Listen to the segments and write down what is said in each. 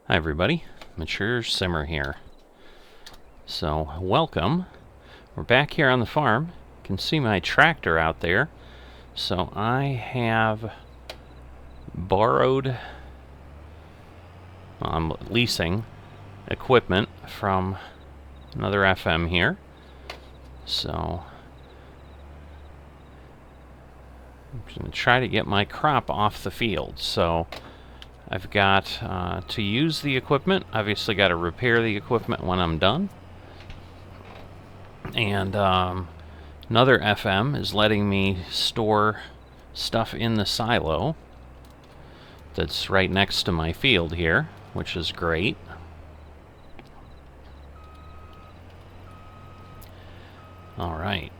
Hi everybody, Mature Simmer here. So, welcome. We're back here on the farm. You can see my tractor out there. So I have borrowed, I'm leasing equipment from another FM here. So I'm just going to try to get my crop off the field. So I've got to use the equipment. Obviously got to repair the equipment when I'm done. And another FM is letting me store stuff in the silo that's right next to my field here, which is great. Alright.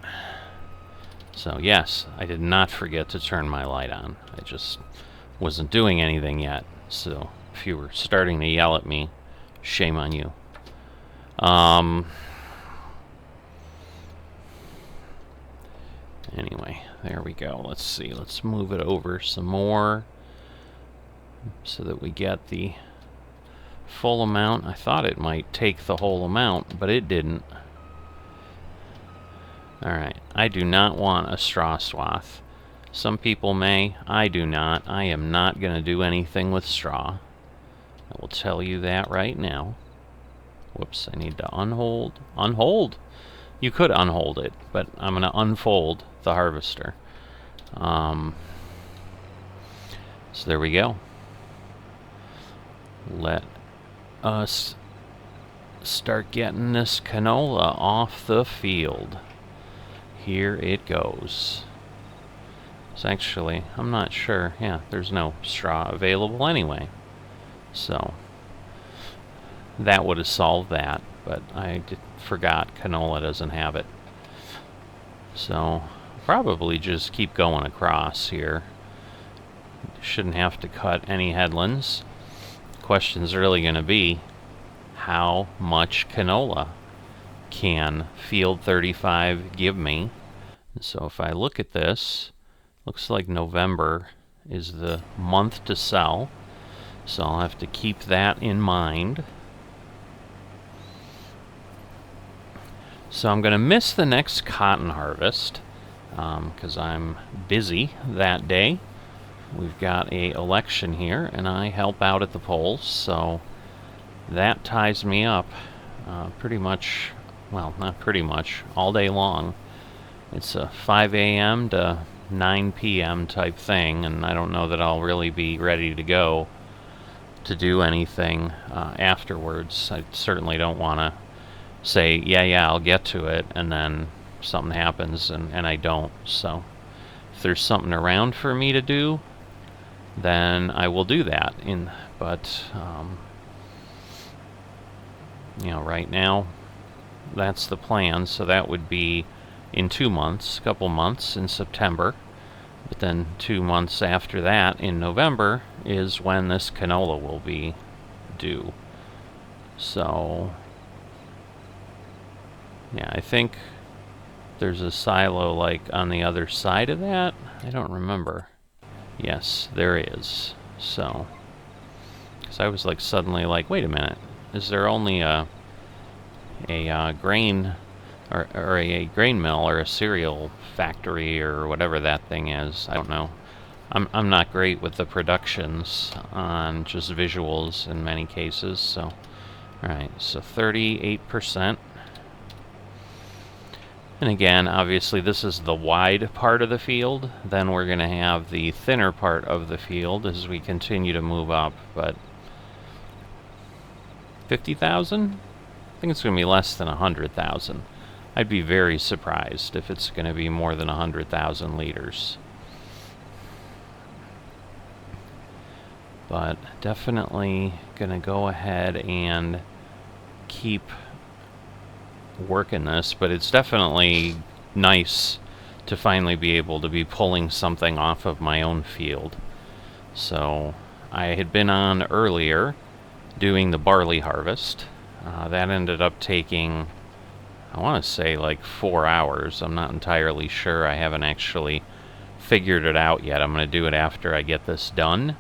So yes, I did not forget to turn my light on. I just wasn't doing anything yet. So if you were starting to yell at me, shame on you. Anyway, there we go. Let's see. Let's move it over some more so that we get the full amount. I thought it might take the whole amount, but it didn't. Alright, I do not want a straw swath. Some people may. I do not. I am not going to do anything with straw. I will tell you that right now. Whoops, I need to unhold. Unhold? You could unhold it, but I'm going to unfold the harvester. So there we go. Let us start getting this canola off the field. Here it goes. So actually, I'm not sure. Yeah, there's no straw available anyway. So that would have solved that, but I forgot canola doesn't have it. So probably just keep going across here. Shouldn't have to cut any headlands. Question's really going to be, how much canola can Field 35 give me? So if I look at this, looks like November is the month to sell. So I'll have to keep that in mind. So I'm going to miss the next cotton harvest because I'm busy that day. We've got an election here, and I help out at the polls, so that ties me up pretty much, well, not pretty much, all day long. It's a 5 a.m. to 9 p.m. type thing, and I don't know that I'll really be ready to go to do anything afterwards. I certainly don't want to say, yeah, I'll get to it, and then something happens and I don't. So if there's something around for me to do, then I will do that. But you know, right now that's the plan. So that would be in 2 months, a couple months in September, but then 2 months after that in November is when this canola will be due. So yeah, I think there's a silo like on the other side of that. I don't remember. Yes, there is. So, because I was like suddenly like, wait a minute, is there only a grain or a grain mill or a cereal factory or whatever that thing is? I don't know. I'm not great with the productions on just visuals in many cases. So, all right, so 38%. And again, obviously this is the wide part of the field. Then we're going to have the thinner part of the field as we continue to move up. But 50,000? I think it's going to be less than 100,000. I'd be very surprised if it's going to be more than 100,000 liters. But definitely going to go ahead and keep working this, but it's definitely nice to finally be able to be pulling something off of my own field. So I had been on earlier doing the barley harvest. That ended up taking, I want to say, like 4 hours. I'm not entirely sure. I haven't actually figured it out yet. I'm going to do it after I get this done.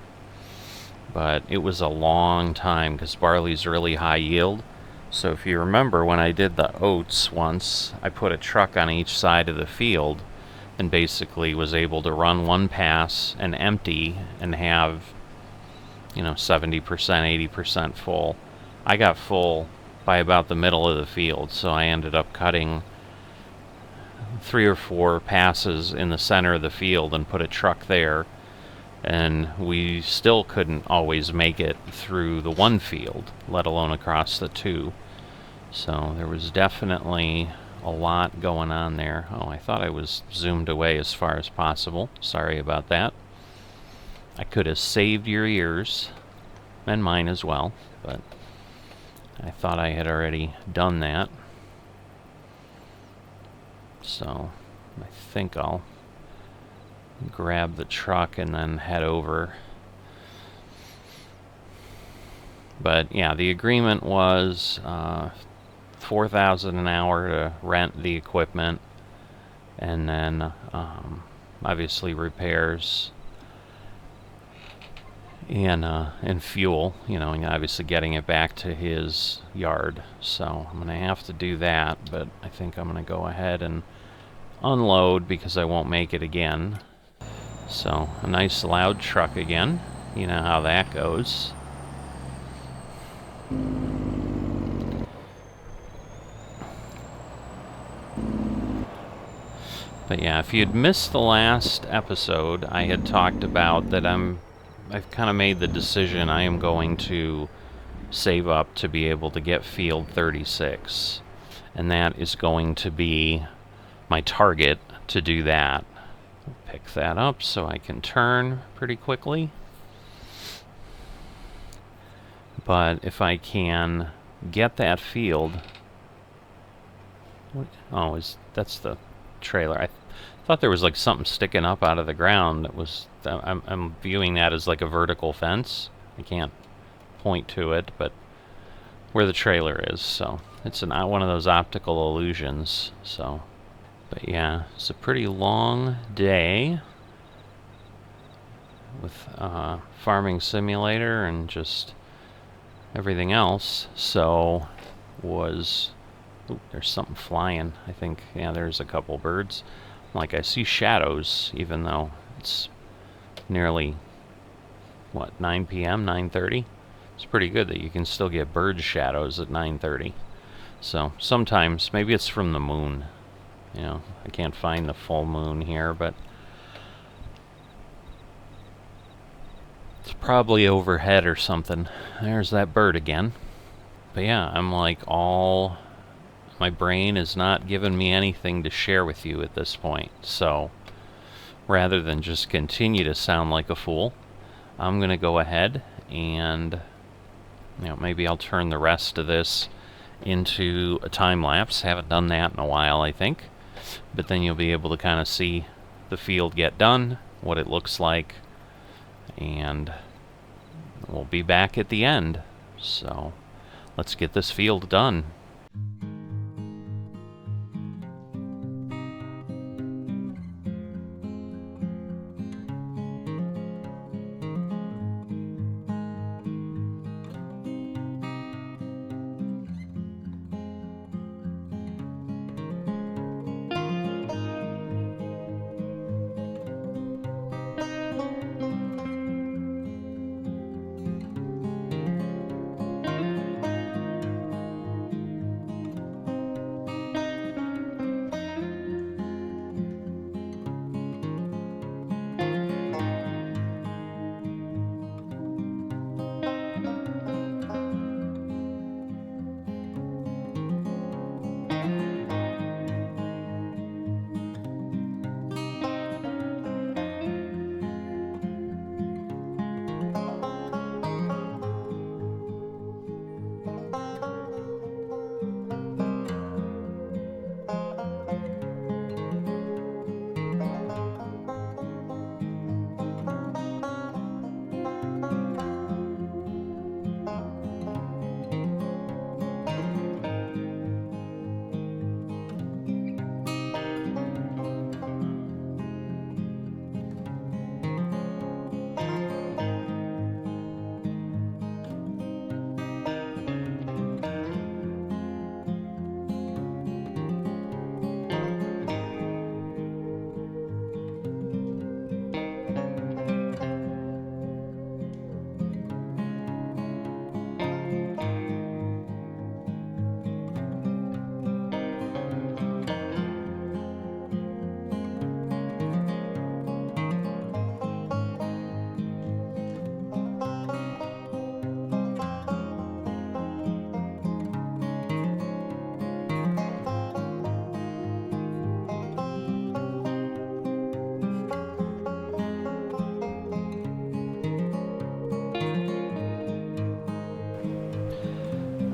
but it was a long time because barley's really high yield. So if you remember when I did the oats once, I put a truck on each side of the field and basically was able to run one pass and empty and have, 70%, 80% full. I got full by about the middle of the field, so I ended up cutting 3 or 4 passes in the center of the field and put a truck there, and we still couldn't always make it through the one field, let alone across the 2. So there was definitely a lot going on there. Oh, I thought I was zoomed away as far as possible. Sorry about that. I could have saved your ears, and mine as well, but I thought I had already done that. So I think I'll grab the truck and then head over. But yeah, the agreement was $4,000 an hour to rent the equipment, and then obviously repairs and fuel, and obviously getting it back to his yard. So I'm gonna have to do that, but I think I'm gonna go ahead and unload because I won't make it again. So a nice loud truck again. You know how that goes. But yeah, if you'd missed the last episode, I had talked about that I've kind of made the decision I am going to save up to be able to get field 36. And that is going to be my target to do that. Pick that up so I can turn pretty quickly. But if I can get that field... Oh, that's the trailer. I thought there was like something sticking up out of the ground. That was... I'm viewing that as like a vertical fence. I can't point to it, but where the trailer is. So it's one of those optical illusions. So, but yeah, it's a pretty long day with Farming Simulator and just everything else. So was... Ooh, there's something flying. I think, yeah, there's a couple birds. Like, I see shadows, even though it's nearly, 9 p.m., 9:30? It's pretty good that you can still get bird shadows at 9:30. So, sometimes, maybe it's from the moon. I can't find the full moon here, but it's probably overhead or something. There's that bird again. But yeah, I'm like my brain is not giving me anything to share with you at this point. So rather than just continue to sound like a fool, I'm going to go ahead and maybe I'll turn the rest of this into a time lapse. Haven't done that in a while, I think. But then you'll be able to kind of see the field get done, what it looks like, and we'll be back at the end. So let's get this field done.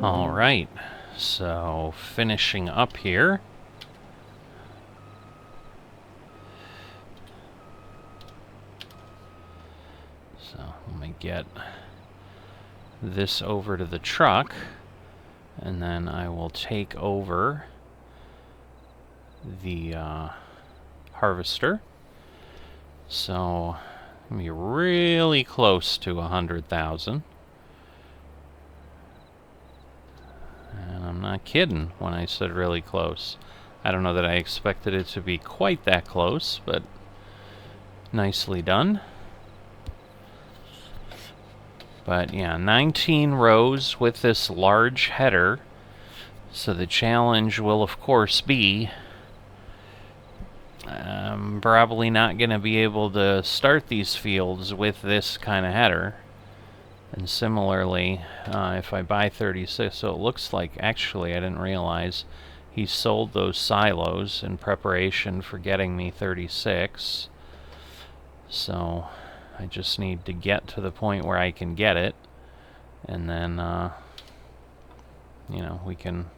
Alright, so finishing up here. So let me get this over to the truck, and then I will take over the harvester. So I'm gonna be really close to 100,000. And I'm not kidding when I said really close. I don't know that I expected it to be quite that close, but nicely done. But yeah, 19 rows with this large header. So the challenge will, of course, be I'm probably not going to be able to start these fields with this kind of header. And similarly, if I buy 36, so it looks like, actually, I didn't realize he sold those silos in preparation for getting me 36. So I just need to get to the point where I can get it, and then, you know, we can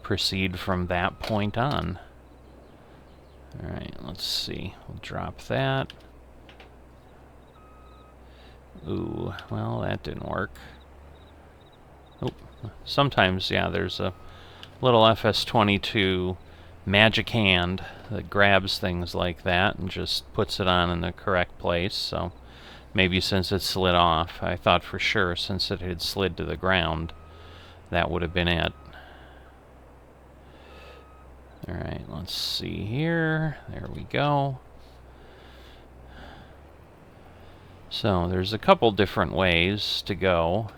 proceed from that point on. Alright, let's see. We'll drop that. Ooh, well, that didn't work. Oh, sometimes, yeah, there's a little FS22 magic hand that grabs things like that and just puts it on in the correct place. So maybe since it slid off, I thought for sure since it had slid to the ground, that would have been it. Alright, let's see here. There we go. So there's a couple different ways to go.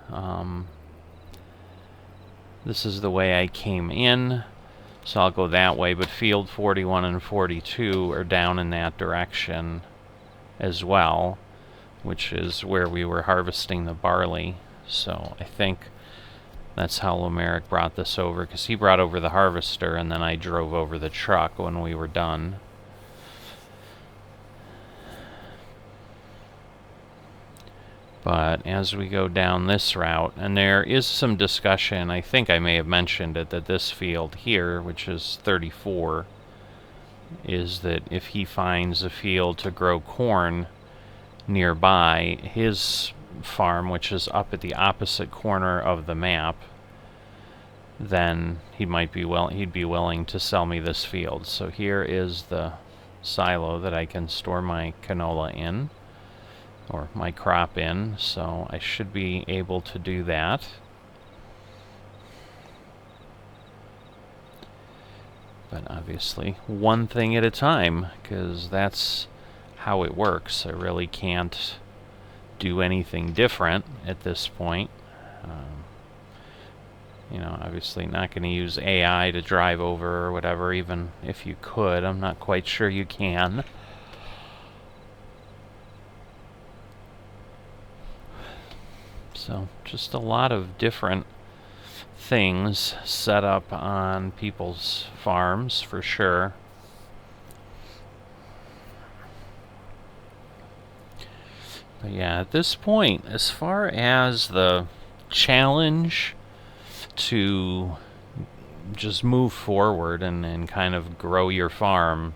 This is the way I came in, so I'll go that way, but field 41 and 42 are down in that direction as well, which is where we were harvesting the barley. So I think that's how Lumeric brought this over, because he brought over the harvester and then I drove over the truck when we were done. But as we go down this route, and there is some discussion, I think I may have mentioned it, that this field here, which is 34, is that if he finds a field to grow corn nearby his farm, which is up at the opposite corner of the map, then he'd be willing to sell me this field. So here is the silo that I can store my canola in, or my crop in, so I should be able to do that. But obviously, one thing at a time, because that's how it works. I really can't do anything different at this point. You know, obviously not going to use AI to drive over or whatever, even if you could. I'm not quite sure you can. So, just a lot of different things set up on people's farms, for sure. But yeah, at this point, as far as the challenge to just move forward and kind of grow your farm,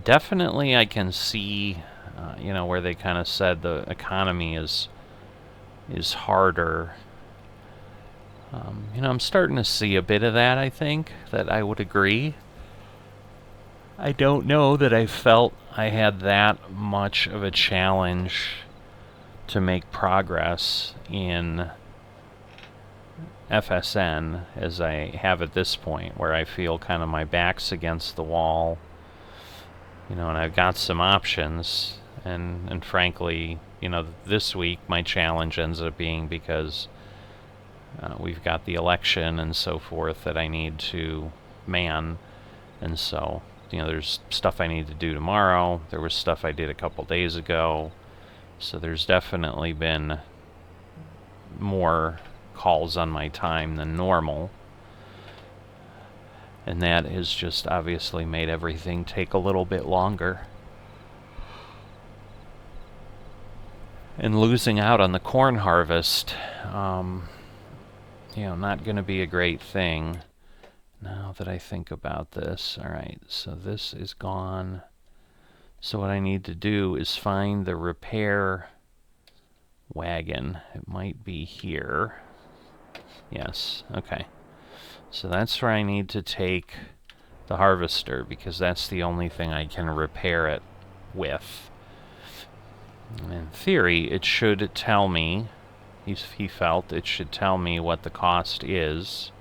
definitely I can see, you know, where they kind of said the economy is harder. You know, I'm starting to see a bit of that, I think, that I would agree. I don't know that I felt I had that much of a challenge to make progress in FSN as I have at this point, where I feel kind of my back's against the wall, you know, and I've got some options, and frankly, you know, this week my challenge ends up being because we've got the election and so forth that I need to man, and so, you know, there's stuff I need to do tomorrow. There was stuff I did a couple days ago, so there's definitely been more calls on my time than normal, and that has just obviously made everything take a little bit longer. And losing out on the corn harvest, not going to be a great thing now that I think about this. Alright, so this is gone. So what I need to do is find the repair wagon. It might be here. Yes, okay. So that's where I need to take the harvester, because that's the only thing I can repair it with. In theory, it should tell me, he felt it should tell me what the cost is.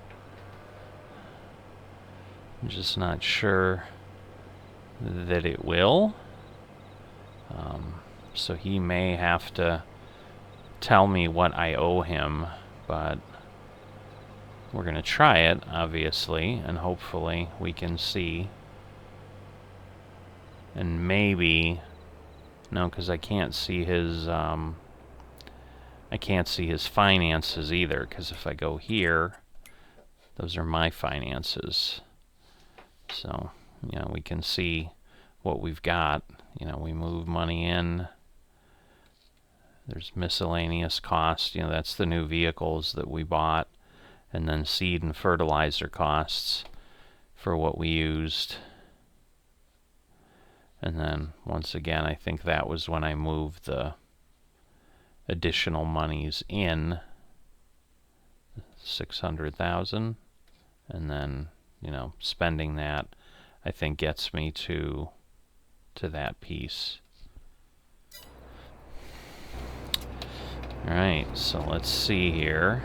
I'm just not sure that it will. So he may have to tell me what I owe him, but we're going to try it, obviously, and hopefully we can see. And maybe, no, because I can't see his, finances either, because if I go here, those are my finances. So, we can see what we've got. We move money in. There's miscellaneous costs. That's the new vehicles that we bought. And then seed and fertilizer costs for what we used. And then, once again, I think that was when I moved the additional monies in. 600,000. And then, spending that, I think, gets me to that piece. Alright, so let's see here.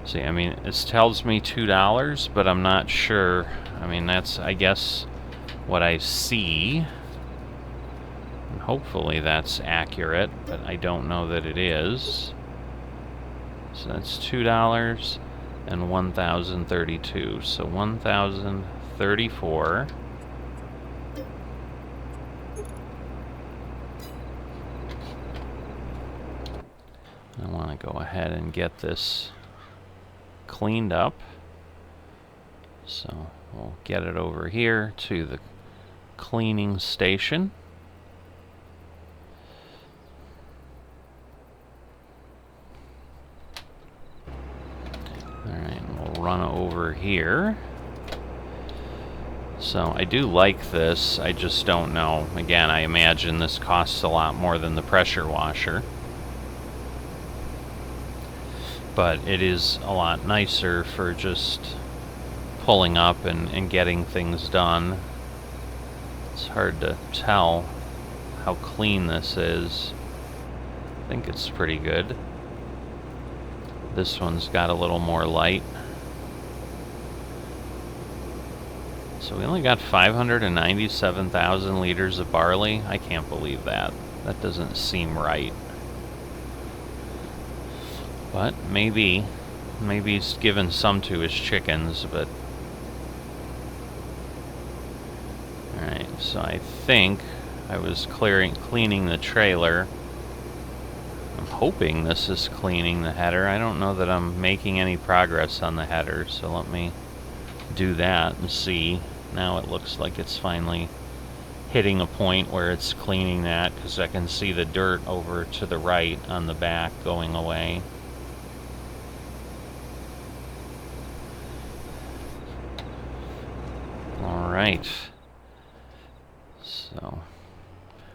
See, it tells me $2, but I'm not sure. That's, I guess, what I see. And hopefully that's accurate, but I don't know that it is. So that's $2 and 1,032. So 1,034. I want to go ahead and get this cleaned up. So we'll get it over here to the cleaning station. Alright, we'll run over here. So I do like this, I just don't know. Again, I imagine this costs a lot more than the pressure washer. But it is a lot nicer for just pulling up and getting things done. It's hard to tell how clean this is. I think it's pretty good. This one's got a little more light. So we only got 597,000 liters of barley. I can't believe that. That doesn't seem right. But maybe he's given some to his chickens, but... Alright, so I think I was cleaning the trailer. I'm hoping this is cleaning the header. I don't know that I'm making any progress on the header, so let me do that and see. Now it looks like it's finally hitting a point where it's cleaning that, because I can see the dirt over to the right on the back going away. Alright, so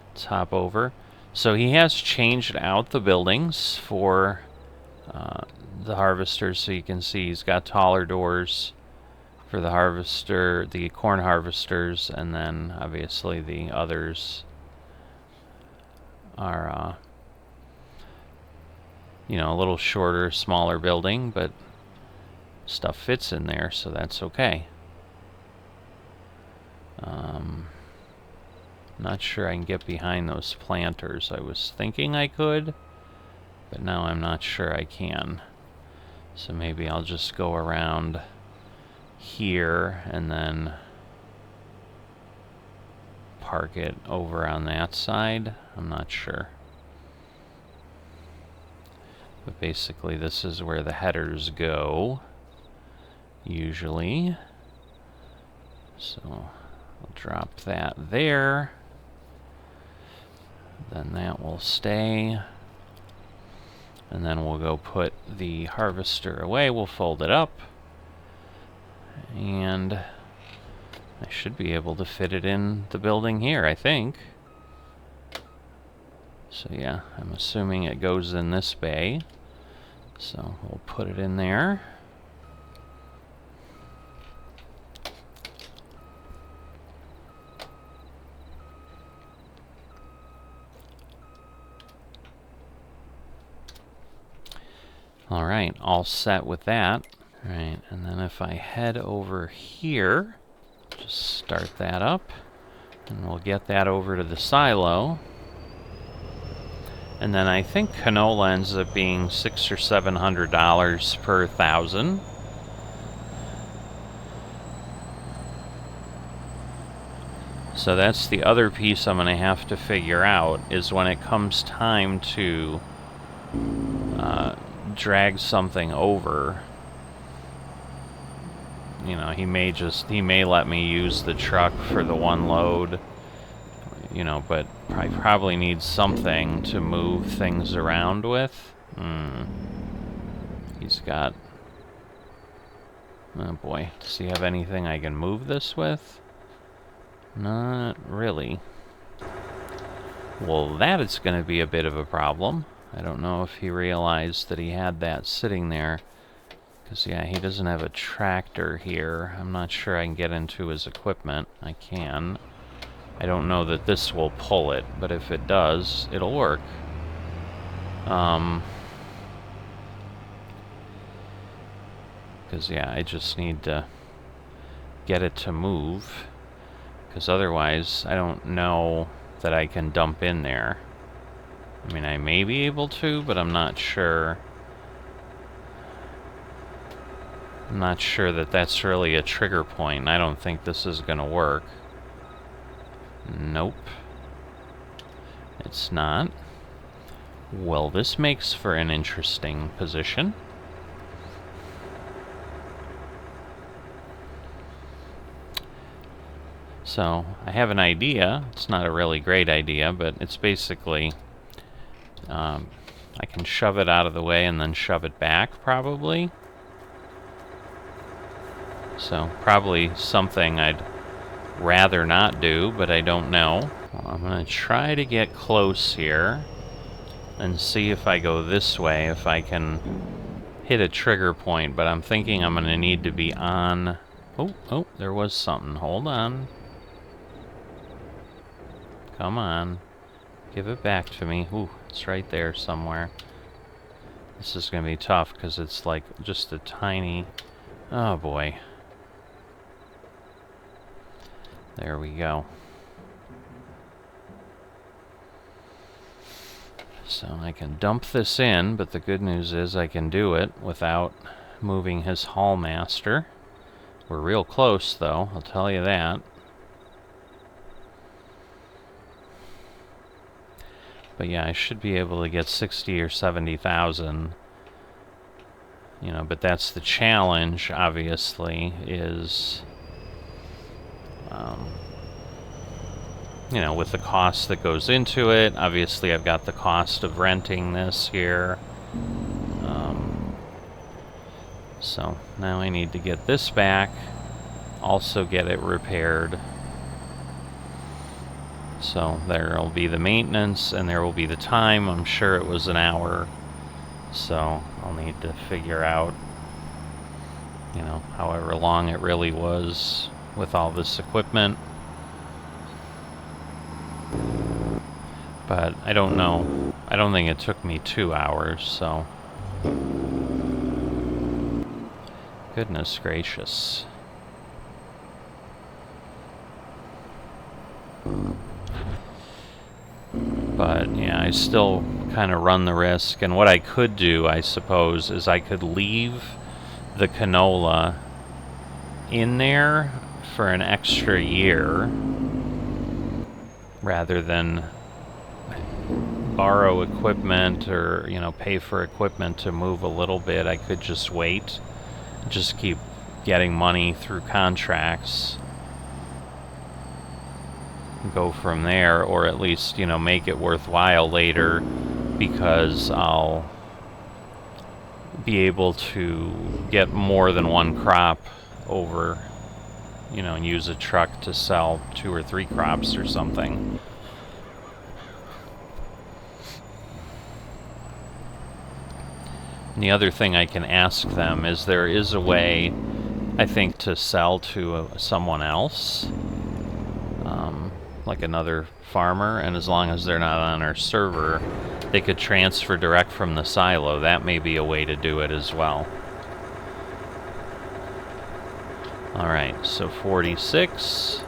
let's hop over. So he has changed out the buildings for the harvesters, so you can see he's got taller doors for the harvester, the corn harvesters, and then obviously the others are a little shorter, smaller building, but stuff fits in there, so that's okay. Not sure I can get behind those planters. I was thinking I could, but now I'm not sure I can. So maybe I'll just go around here and then park it over on that side. I'm not sure. But basically this is where the headers go, usually. So I'll drop that there. Then that will stay. And then we'll go put the harvester away. We'll fold it up. And I should be able to fit it in the building here, I think. So yeah, I'm assuming it goes in this bay. So we'll put it in there. Alright, all set with that. Alright, and then if I head over here, just start that up, and we'll get that over to the silo. And then I think canola ends up being $600 or $700 per 1,000. So that's the other piece I'm going to have to figure out, is when it comes time to drag something over. You know, he may let me use the truck for the one load, you know, but I probably need something to move things around with. He's got... Oh boy, does he have anything I can move this with? Not really. Well, that is going to be a bit of a problem. I don't know if he realized that he had that sitting there. Because, yeah, he doesn't have a tractor here. I'm not sure I can get into his equipment. I can. I don't know that this will pull it, but if it does, it'll work. Because, yeah, I just need to get it to move. Because otherwise, I don't know that I can dump in there. I mean, I may be able to, but I'm not sure. I'm not sure that that's really a trigger point. I don't think this is going to work. Nope. It's not. Well, this makes for an interesting position. So, I have an idea. It's not a really great idea, but it's basically... I can shove it out of the way and then shove it back, probably. So, probably something I'd rather not do, but I don't know. Well, I'm going to try to get close here and see if I go this way, if I can hit a trigger point, but I'm thinking I'm going to need to be on... Oh, there was something. Hold on. Come on. Give it back to me. Ooh, it's right there somewhere. This is going to be tough because it's like just a tiny... Oh boy. There we go. So I can dump this in, but the good news is I can do it without moving his haul master. We're real close though, I'll tell you that. But yeah, I should be able to get 60 or 70,000. You know, but that's the challenge, obviously, is... you know, with the cost that goes into it. Obviously, I've got the cost of renting this here. So, now I need to get this back. Also get it repaired. So there'll be the maintenance and there will be the time. I'm sure it was an hour. So I'll need to figure out, you know, however long it really was with all this equipment. But I don't know. I don't think it took me 2 hours, so... Goodness gracious. But, yeah, I still kind of run the risk. And what I could do, I suppose, is I could leave the canola in there for an extra year rather than borrow equipment or, you know, pay for equipment to move a little bit. I could just wait, just keep getting money through contracts. go from there, or at least, you know, make it worthwhile later, because I'll be able to get more than one crop over, you know, and use a truck to sell 2 or 3 crops or something. And the other thing I can ask them is, there is a way, I think, to sell to someone else, like another farmer, and as long as they're not on our server, they could transfer direct from the silo. That may be a way to do it as well. Alright, so 46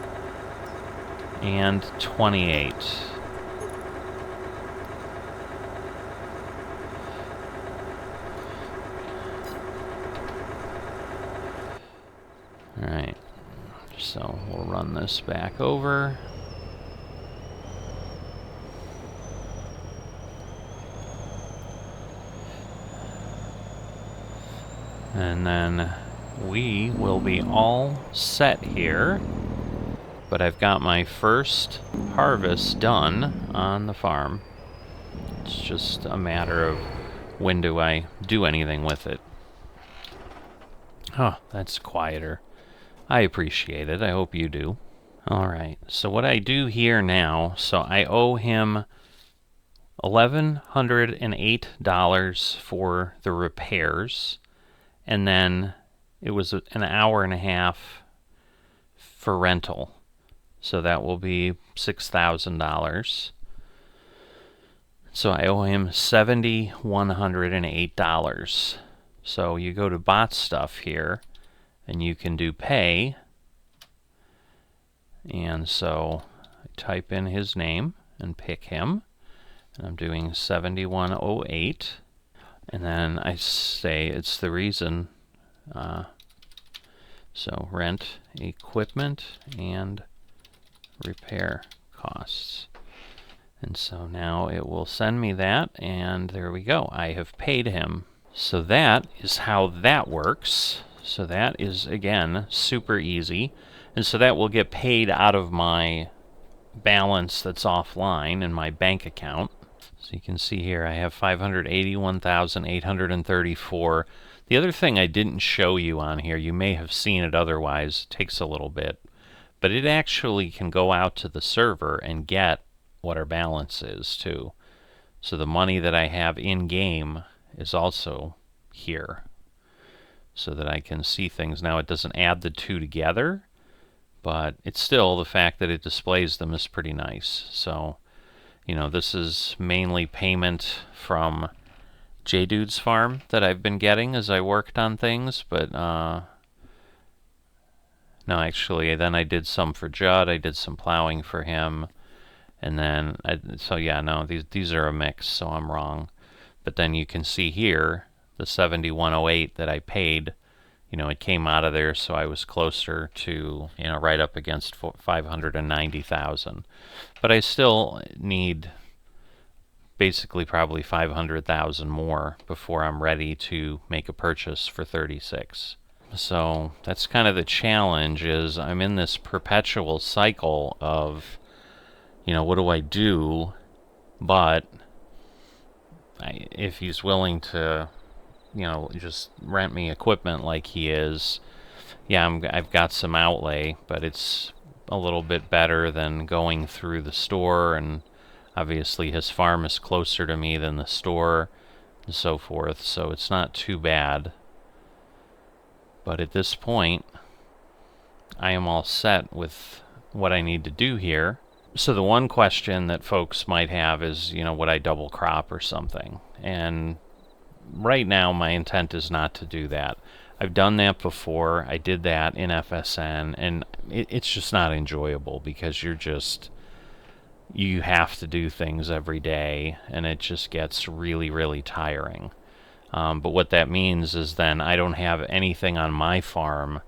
and 28. Alright, so we'll run this back over. And then we will be all set here. But I've got my first harvest done on the farm. It's just a matter of when do I do anything with it. Oh, that's quieter. I appreciate it. I hope you do. Alright, so what I do here now, so I owe him $1,108 for the repairs, and then it was an hour and a half for rental. So that will be $6,000. So I owe him $7,108. So you go to bot stuff here, and you can do pay. And so I type in his name and pick him. And I'm doing 7108. And then I say it's the reason. So rent, equipment, and repair costs. And so now it will send me that, and there we go. I have paid him. So that is how that works. So that is, again, super easy. And so that will get paid out of my balance that's offline in my bank account. So you can see here I have $581,834. The other thing I didn't show you on here, you may have seen it otherwise, it takes a little bit, but it actually can go out to the server and get what our balance is too. So the money that I have in game is also here, so that I can see things. Now it doesn't add the two together, but it's still, the fact that it displays them is pretty nice. So, you know, this is mainly payment from J-Dude's farm that I've been getting as I worked on things, but no, actually, then I did some for Judd, I did some plowing for him, and then, so yeah, no, these are a mix, so I'm wrong. But then you can see here, the 7108 that I paid, you know, it came out of there, so I was closer to, you know, right up against 590,000. But I still need basically probably 500,000 more before I'm ready to make a purchase for 36. So that's kind of the challenge, is I'm in this perpetual cycle of, you know, what do I do? But if he's willing to, you know, just rent me equipment like he is, yeah, I've got some outlay, but it's a little bit better than going through the store, and obviously his farm is closer to me than the store and so forth, so it's not too bad. But at this point, I am all set with what I need to do here. So the one question that folks might have is, you know, would I double crop or something? And right now my intent is not to do that. I've done that before. I did that in FSN, and it's just not enjoyable, because you have to do things every day, and it just gets really, really tiring. But what that means is then I don't have anything on my farm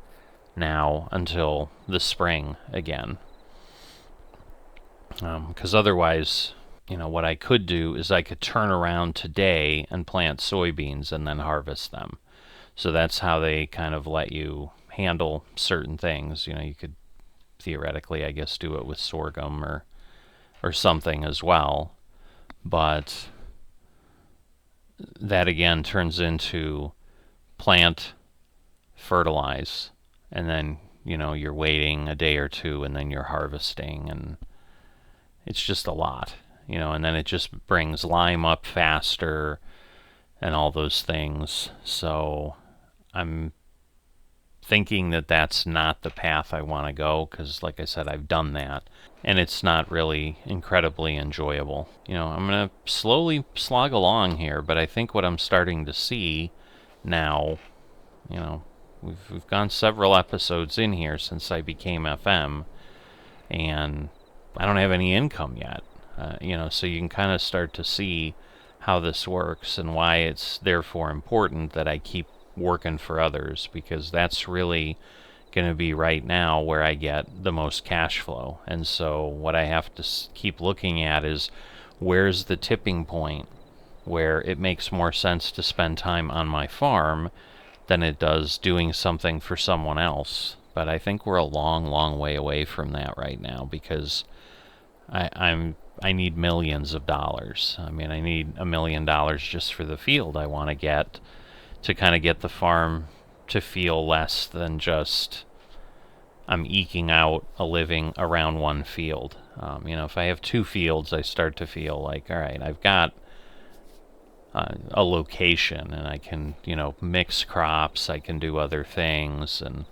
now until the spring again. Because otherwise, you know, what I could do is I could turn around today and plant soybeans and then harvest them. So that's how they kind of let you handle certain things. You know, you could theoretically, I guess, do it with sorghum or something as well. But that again turns into plant, fertilize, and then, you know, you're waiting a day or two and then you're harvesting, and it's just a lot, you know, and then it just brings lime up faster and all those things. So I'm thinking that that's not the path I want to go, because like I said, I've done that and it's not really incredibly enjoyable. You know, I'm going to slowly slog along here, but I think what I'm starting to see now, you know, we've gone several episodes in here since I became FM, and I don't have any income yet. You know, so you can kind of start to see how this works and why it's therefore important that I keep working for others, because that's really going to be right now where I get the most cash flow. And so what I have to keep looking at is, where's the tipping point where it makes more sense to spend time on my farm than it does doing something for someone else. But I think we're a long, long way away from that right now, because I need millions of dollars. I mean, I need $1 million just for the field I want to get, to kind of get the farm to feel less than just I'm eking out a living around one field. You know, if I have 2 fields, I start to feel like, all right, I've got a location, and I can, you know, mix crops, I can do other things, and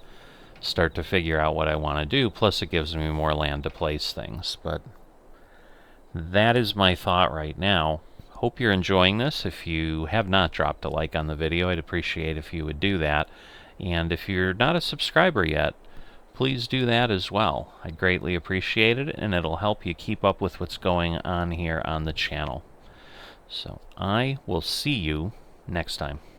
start to figure out what I want to do. Plus, it gives me more land to place things. But that is my thought right now. Hope you're enjoying this. If you have not dropped a like on the video, I'd appreciate if you would do that. And if you're not a subscriber yet, please do that as well. I'd greatly appreciate it, and it'll help you keep up with what's going on here on the channel. So I will see you next time.